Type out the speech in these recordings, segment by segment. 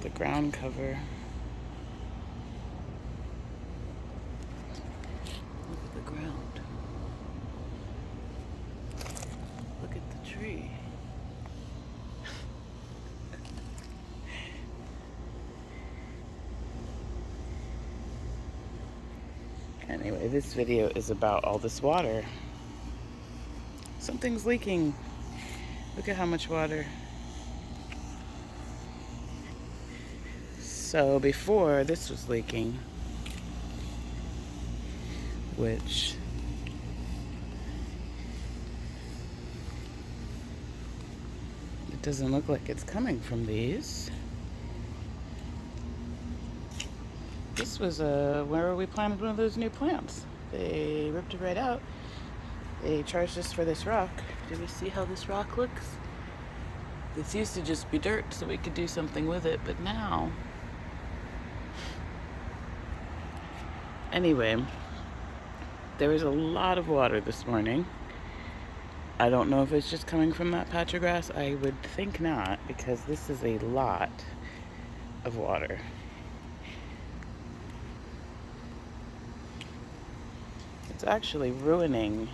The ground cover. Look at the ground. Look at the tree. Anyway, this video is about all this water. Something's leaking. Look at how much water. So before, this was leaking, which it doesn't look like it's coming from these. This was where we planted one of those new plants. They ripped it right out. They charged us for this rock. Do we see how this rock looks? This used to just be dirt so we could do something with it, but now... Anyway, there was a lot of water this morning. I don't know if it's just coming from that patch of grass. I would think not, because this is a lot of water. It's actually ruining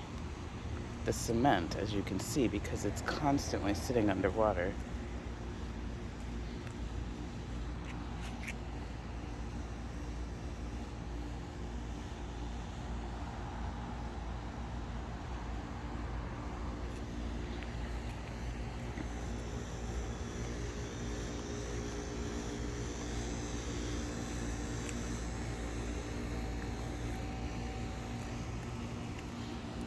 the cement, as you can see, because it's constantly sitting underwater.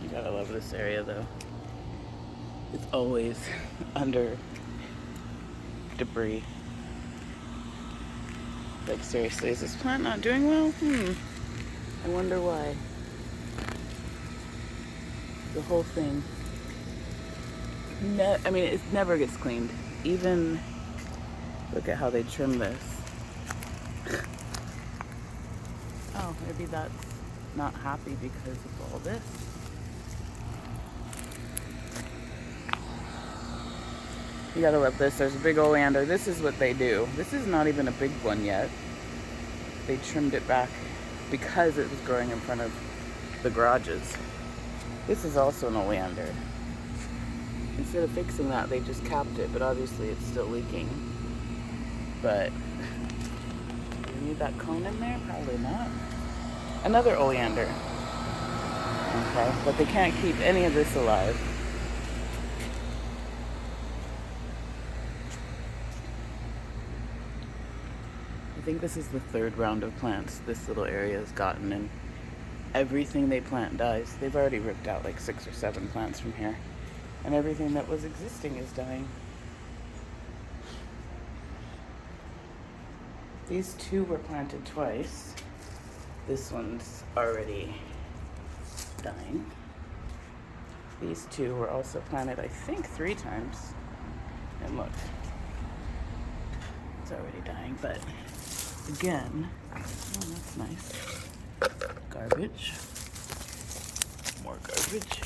You gotta love this area though. It's always under debris. Like seriously, is this plant not doing well? I wonder why. The whole thing. I mean, it never gets cleaned. Even, look at how they trim this. Oh, maybe that's not happy because of all this. You gotta love this. There's a big oleander. This is what they do. This is not even a big one yet. They trimmed it back because it was growing in front of the garages. This is also an oleander. Instead of fixing that, they just capped it, but obviously it's still leaking. But do you need that cone in there? Probably not. Another oleander. Okay, but they can't keep any of this alive. I think this is the third round of plants this little area has gotten, and everything they plant dies. They've already ripped out like 6 or 7 plants from here, and everything that was existing is dying. These 2 were planted twice. This one's already dying. These 2 were also planted, I think, 3 times. And look, it's already dying, but again, oh, that's nice. Garbage. More garbage.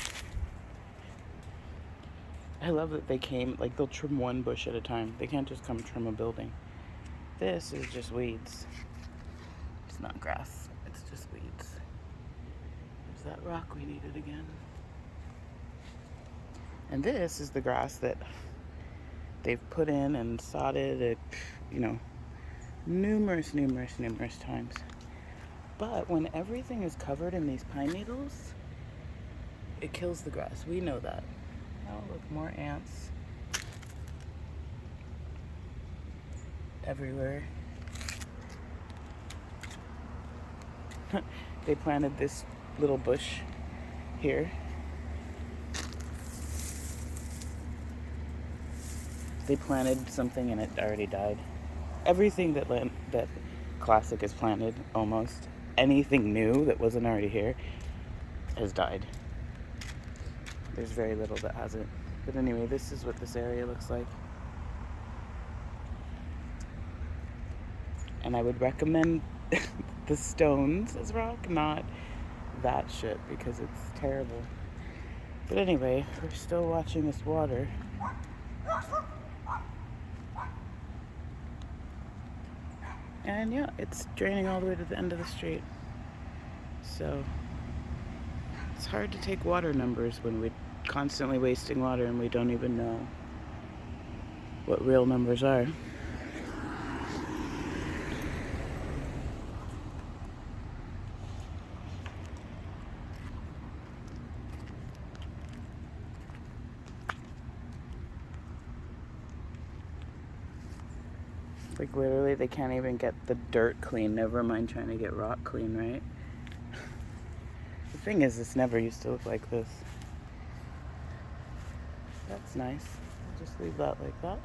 I love that they came, like they'll trim one bush at a time. They can't just come trim a building. This is just weeds. It's not grass, it's just weeds. There's that rock we needed again. And this is the grass that they've put in and sodded it, you know, numerous times. But when everything is covered in these pine needles, it kills the grass. We know that. Oh, look, more ants everywhere. They planted this little bush here. They planted something and it already died. Everything that Classic has planted, almost anything new that wasn't already here, has died. There's very little that hasn't. But anyway, this is what this area looks like. And I would recommend the stones as rock, not that shit, because it's terrible. But anyway, we're still watching this water. And yeah, it's draining all the way to the end of the street. So it's hard to take water numbers when we're constantly wasting water and we don't even know what real numbers are. Like literally they can't even get the dirt clean, never mind trying to get rock clean, right? The thing is, this never used to look like this. That's nice. I'll just leave that like that.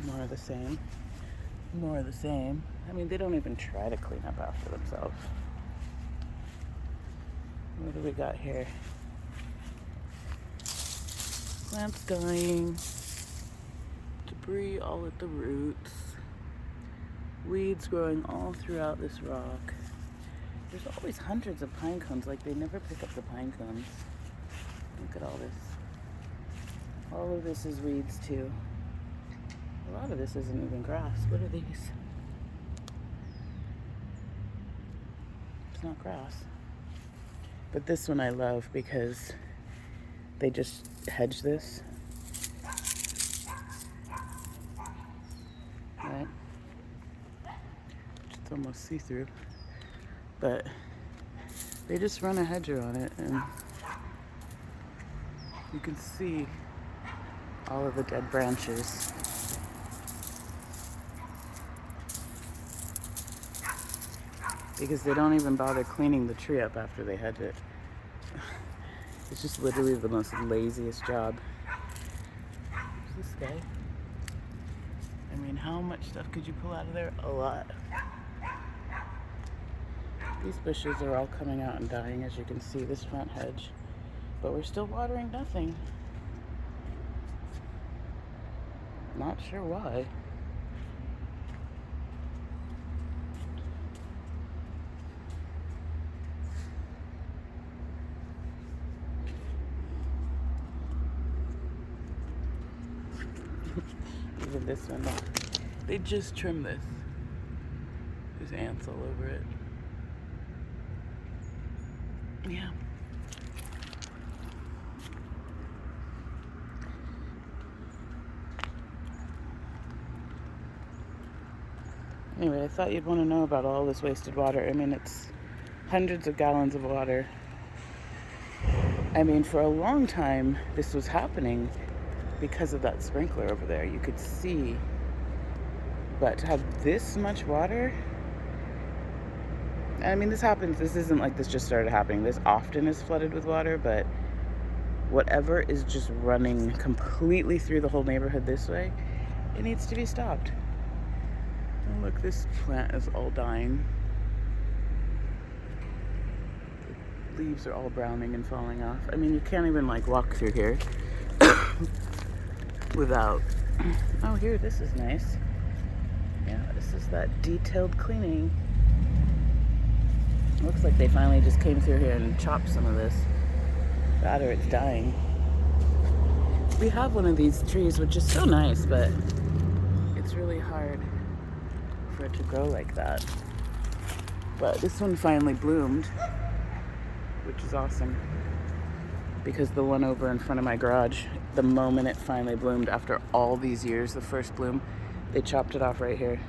More of the same. More of the same. I mean, they don't even try to clean up after themselves. What do we got here? Plants dying. Debris all at the roots. Weeds growing all throughout this rock. There's always hundreds of pine cones, like they never pick up the pine cones. Look at all this. All of this is weeds too. A lot of this isn't even grass. What are these? It's not grass. But this one I love because they just hedge this. Right? It's almost see-through. But they just run a hedger on it and you can see all of the dead branches. Because they don't even bother cleaning the tree up after they hedge it. It's just literally the most laziest job. Who's this guy? I mean, how much stuff could you pull out of there? A lot. These bushes are all coming out and dying, as you can see, this front hedge. But we're still watering nothing. Not sure why. Even this one, they just trimmed this. There's ants all over it. Yeah. Anyway, I thought you'd want to know about all this wasted water. I mean, it's hundreds of gallons of water. I mean, for a long time, this was happening because of that sprinkler over there. You could see. But to have this much water, I mean, this happens. This isn't like this just started happening. This often is flooded with water, but whatever is just running completely through the whole neighborhood this way, it needs to be stopped. And look, this plant is all dying. The leaves are all browning and falling off. I mean, you can't even like walk through here without... Oh, here, this is nice. Yeah, this is that detailed cleaning. Looks like they finally just came through here and chopped some of this. That or it's dying. We have one of these trees, which is so nice, but it's really hard for it to grow like that. But this one finally bloomed, which is awesome. Because the one over in front of my garage, the moment it finally bloomed, after all these years, the first bloom, they chopped it off right here.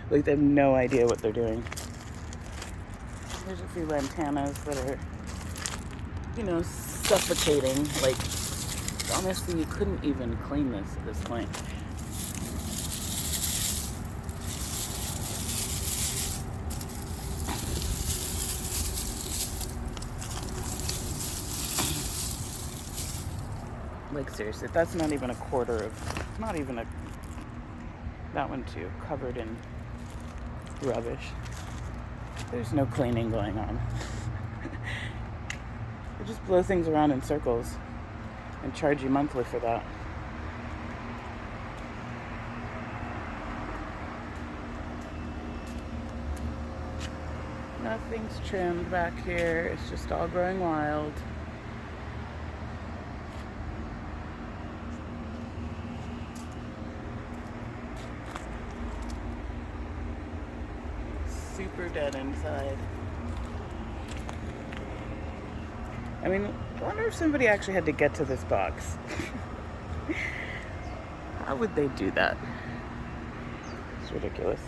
Like they have no idea what they're doing. There's a few lantanas that are, you know, suffocating. Like, honestly, you couldn't even clean this at this point. Like, seriously, that's not even a quarter of, not even a, that one too, covered in rubbish. There's no cleaning going on. They just blow things around in circles and charge you monthly for that. Nothing's trimmed back here. It's just all growing wild. super dead inside. I mean, I wonder if somebody actually had to get to this box. How would they do that? It's ridiculous.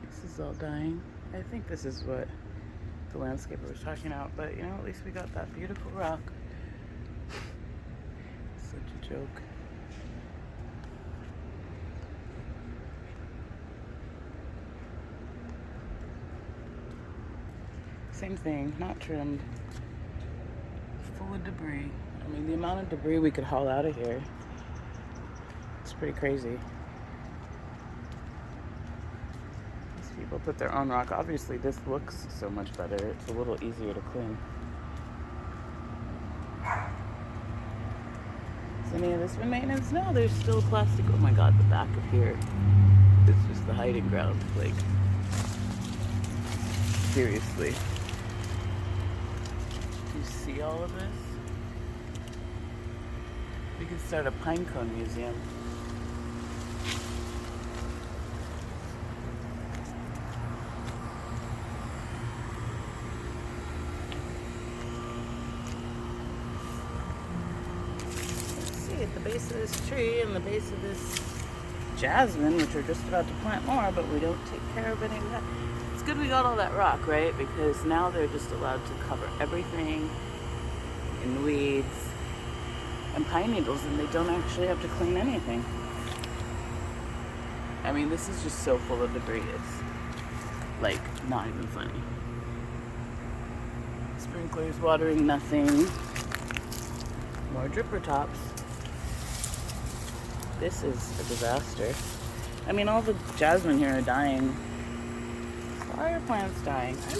This is all dying. I think this is what the landscaper was talking about, but you know, at least we got that beautiful rock. Such a joke. Same thing, not trimmed, full of debris. I mean, the amount of debris we could haul out of here, it's pretty crazy. These people put their own rock. Obviously, this looks so much better. It's a little easier to clean. Has any of this been maintenance? No, there's still plastic. Oh my God, the back of here. This was the hiding ground. Like, seriously. You see all of this? We could start a pinecone museum. Let's see, at the base of this tree and the base of this jasmine, which we're just about to plant more, but we don't take care of any of that. It's good we got all that rock, right? Because now they're just allowed to cover everything in weeds and pine needles, and they don't actually have to clean anything. I mean, this is just so full of debris. It's like not even funny. Sprinklers watering nothing. More dripper tops. This is a disaster. I mean, all the jasmine here are dying. Why are plants dying? I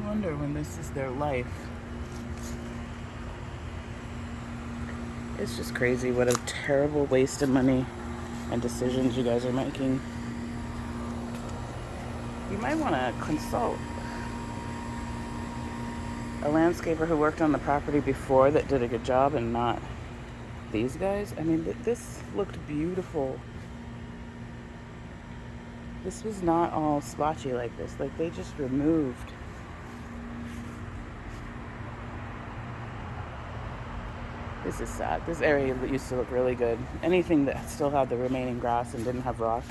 wonder when this is their life. It's just crazy what a terrible waste of money and decisions you guys are making. You might want to consult a landscaper who worked on the property before that did a good job, and not these guys. I mean, this looked beautiful. This was not all splotchy like this. Like, they just removed. This is sad. This area used to look really good. Anything that still had the remaining grass and didn't have rock,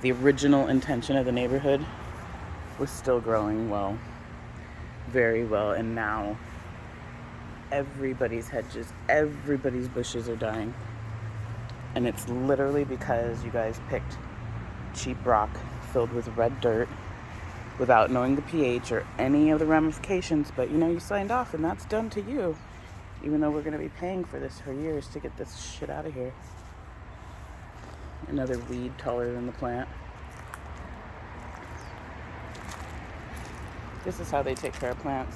the original intention of the neighborhood, was still growing well. Very well. And now everybody's hedges, everybody's bushes are dying. And it's literally because you guys picked cheap rock filled with red dirt without knowing the pH or any of the ramifications. But you know, you signed off, and that's done to you. Even though we're going to be paying for this for years to get this shit out of here. Another weed taller than the plant. This is how they take care of plants.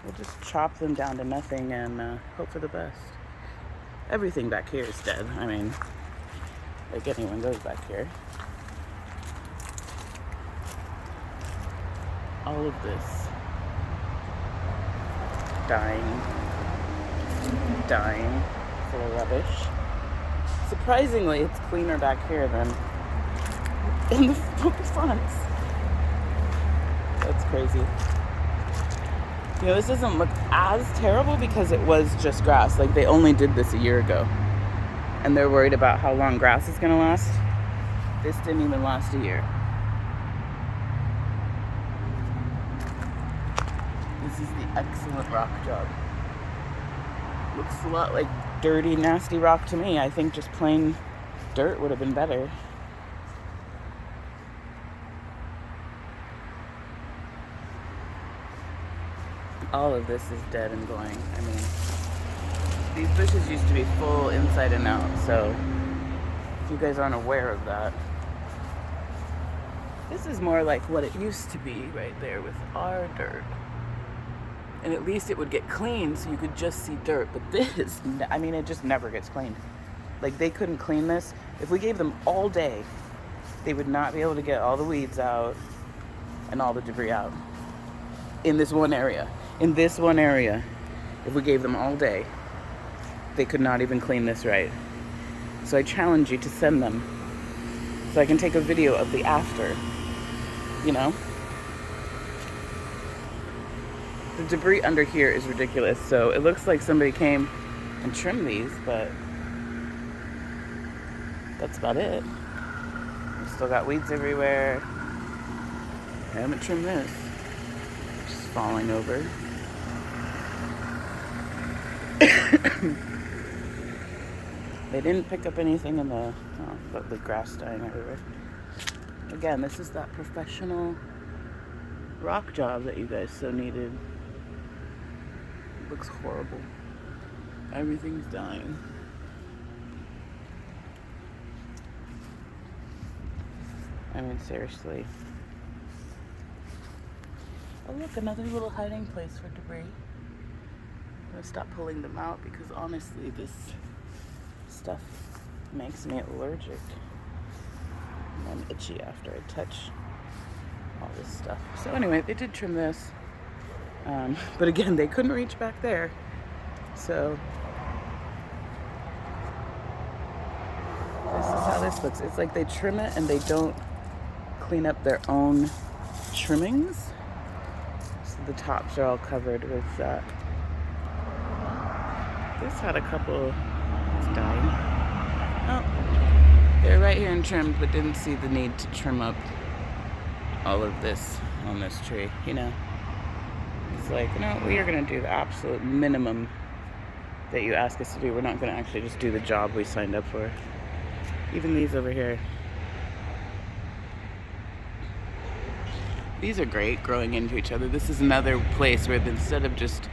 We'll just chop them down to nothing and hope for the best. Everything back here is dead. I mean, like anyone goes back here. All of this. Dying, full of rubbish. Surprisingly, it's cleaner back here than in the fronts. That's crazy. You know, this doesn't look as terrible because it was just grass. Like, they only did this a year ago. And they're worried about how long grass is going to last. This didn't even last a year. This is the excellent rock job. Looks a lot like dirty, nasty rock to me. I think just plain dirt would have been better. All of this is dead and going. I mean, these bushes used to be full inside and out, so if you guys aren't aware of that, this is more like what it used to be right there with our dirt. And at least it would get cleaned so you could just see dirt. But this, I mean, it just never gets cleaned. Like, they couldn't clean this. If we gave them all day, they would not be able to get all the weeds out and all the debris out in this one area. In this one area. If we gave them all day, they could not even clean this right. So I challenge you to send them so I can take a video of the after, you know? The debris under here is ridiculous, so it looks like somebody came and trimmed these, but that's about it. We've still got weeds everywhere. I haven't trimmed this. Just falling over. They didn't pick up anything in the, but the grass dying everywhere. Again, this is that professional rock job that you guys so needed. It looks horrible. Everything's dying. I mean, seriously. Oh look, another little hiding place for debris. I'm gonna stop pulling them out because honestly this stuff makes me allergic. And I'm itchy after I touch all this stuff. So anyway, they did trim this. But again, they couldn't reach back there. So this is how this looks. It's like they trim it and they don't clean up their own trimmings. So the tops are all covered with that. This had a couple, it's dying. Oh, they're right here and trimmed, but didn't see the need to trim up all of this on this tree, you know. It's like, no, we are gonna do the absolute minimum that you ask us to do. We're not gonna actually just do the job we signed up for. Even these over here. These are great, growing into each other. This is another place where instead of just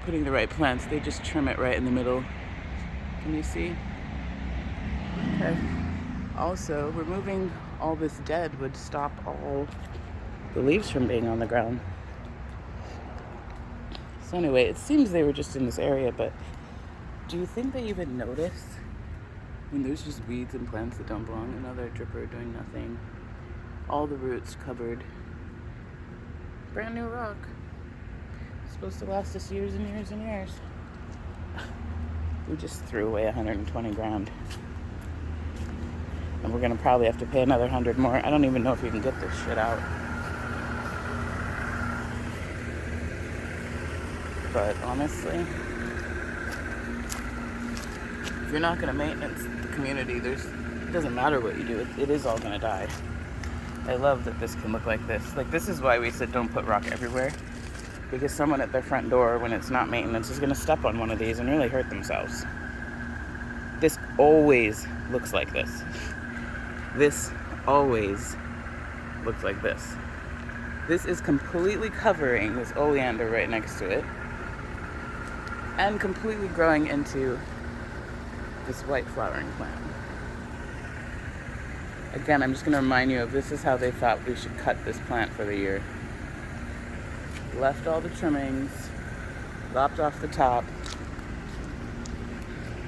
putting the right plants, they just trim it right in the middle. Can you see? Okay. Also, removing all this dead would stop all the leaves from being on the ground. So anyway, it seems they were just in this area, but do you think they even notice? I mean, there's just weeds and plants that don't belong. Another dripper doing nothing. All the roots covered. Brand new rock. Supposed to last us years and years and years. We just threw away 120 grand. And we're gonna probably have to pay another 100 more. I don't even know if you can get this shit out. But honestly, if you're not gonna maintenance the community, it doesn't matter what you do, it is all gonna die. I love that this can look like this. Like, this is why we said don't put rock everywhere. Because someone at their front door, when it's not maintenance, is gonna step on one of these and really hurt themselves. This always looks like this. This always looks like this. This is completely covering this oleander right next to it. And completely growing into this white flowering plant. Again, I'm just going to remind you of this is how they thought we should cut this plant for the year. Left all the trimmings, lopped off the top,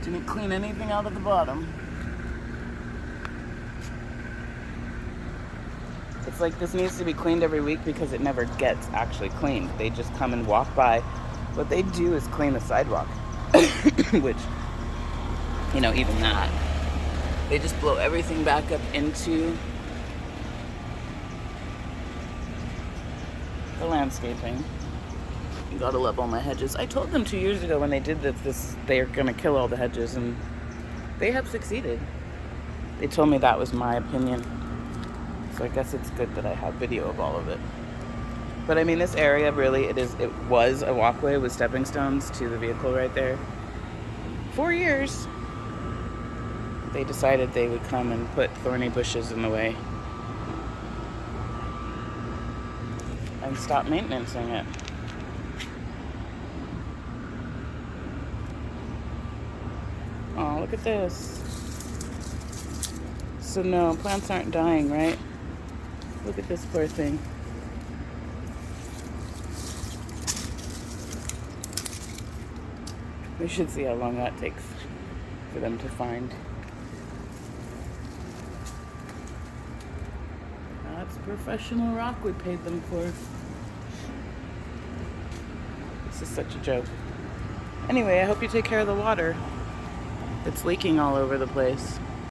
didn't clean anything out of the bottom. It's like this needs to be cleaned every week because it never gets actually cleaned. They just come and walk by. What they do is clean the sidewalk, which, you know, even that. They just blow everything back up into the landscaping. You gotta love all my hedges. I told them 2 years ago when they did this they're gonna kill all the hedges, and they have succeeded. They told me that was my opinion. So I guess it's good that I have video of all of it. But I mean, this area really, it was a walkway with stepping stones to the vehicle right there. 4 years. They decided they would come and put thorny bushes in the way and stop maintaining it. Oh, look at this. So no, plants aren't dying, right? Look at this poor thing. We should see how long that takes for them to find. That's professional rock we paid them for. This is such a joke. Anyway, I hope you take care of the water. It's leaking all over the place.